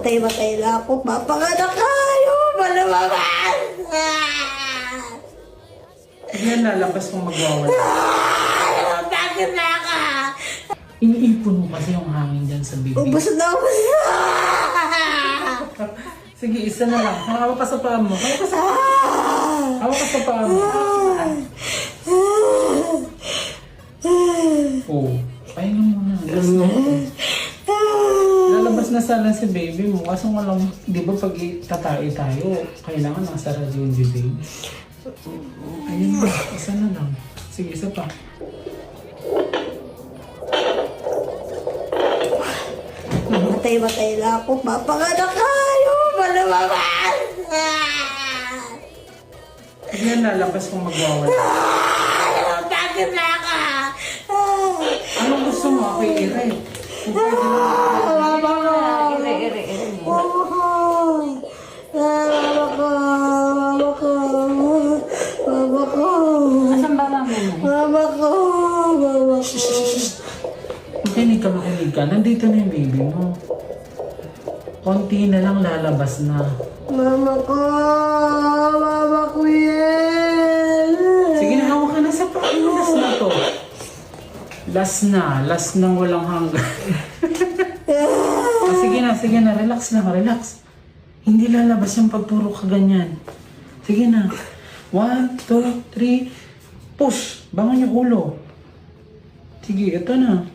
Matay-matay na ako. Papanganak kayo! Malamabas! Yan, lalabas kung magwawala. Bakit na ka? Iniipon mo kasi yung hangin dyan sa bibig. Ubus na ako. Sige, isa na lang. Hawak ka sa paa mo. Hawak ka sa paa mo. Oh, pahinga muna. Lalabas na sana si baby mo. Kaso walang, di ba pag tatay tayo, kailangan nakasarado yung bibig. Ayun na, isa na lang. Sige, isa pa. Matay-matay na ako. Papanganak kayo! Malamabas! Yan, lalabas kung magwawala. Bakit na ka? Anong gusto mo? Ako i-ire. Kung pwede lang. Mama ko! Ire. Mama ko! Mama ko! Mama ko! Mama ko! Asan ba mama mo? Mama ko! Mama ko! Makinig ka. Nandito na yung baby mo. Konti na lang lalabas na. Mama ko! Mama ko yan! Sige na, hawak ka na sa paa. Last na to. Last nang walang hanggan. Sige na. Relax. Hindi lalabas yung pagpuro ka ganyan. Sige na. 1, 2, 3. Push! Bangon yung ulo. Sige, ito na.